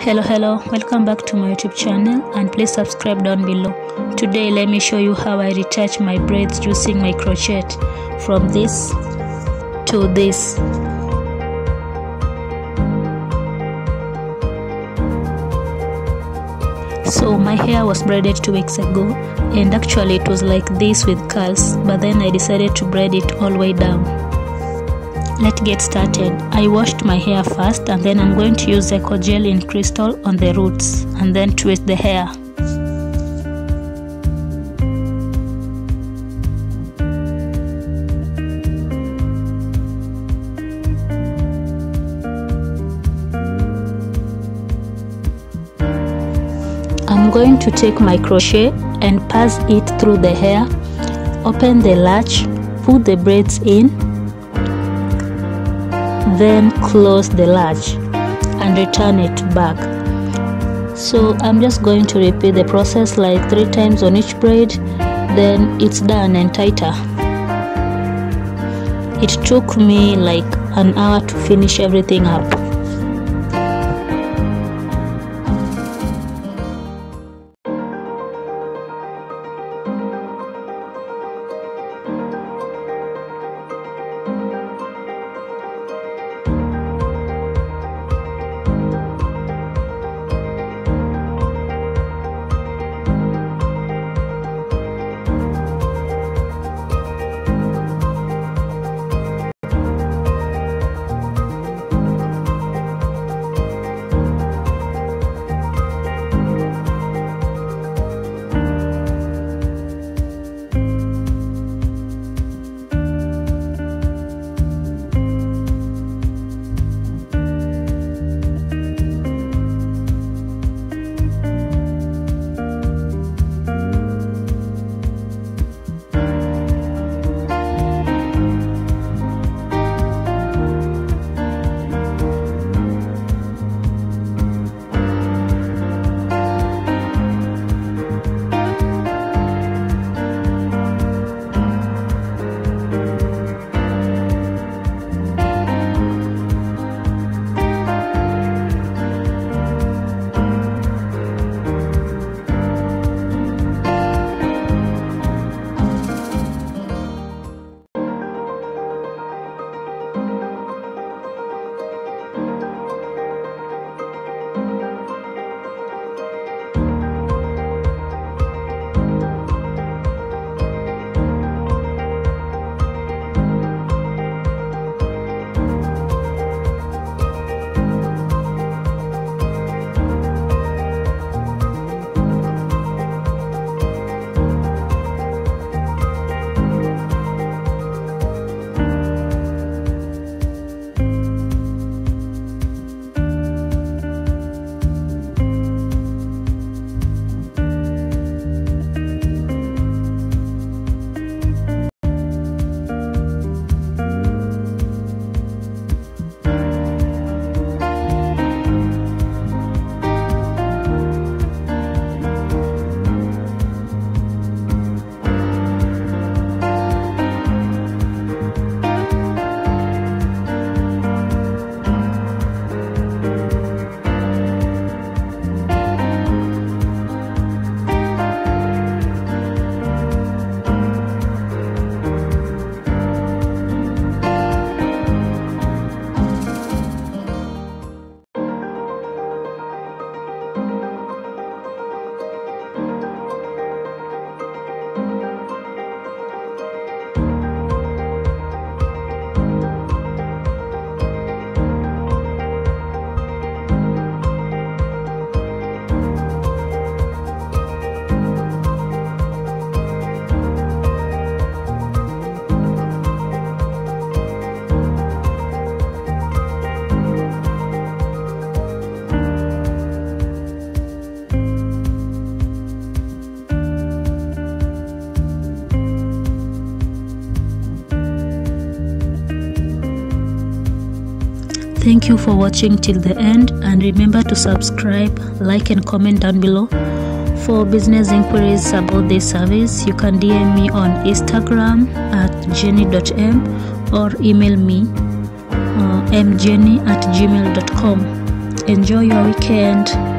Hello, welcome back to my YouTube channel, and please subscribe down below. Today let me show you how I retouch my braids using my crochet from this to this. So my hair was braided 2 weeks ago, and actually it was like this with curls, but then I decided to braid it all the way down. Let's get started. I washed my hair first, and then I'm going to use Eco Gel in crystal on the roots and then twist the hair. I'm going to take my crochet and pass it through the hair, open the latch, put the braids in, then close the latch and return it back. So I'm just going to repeat the process like 3 times on each braid, then it's done and tighter. It took me like an hour to finish everything up. Thank you for watching till the end, and remember to subscribe, like and comment down below. For business inquiries about this service, you can DM me on Instagram at jenny.m or email me mjenny@gmail.com. enjoy your weekend.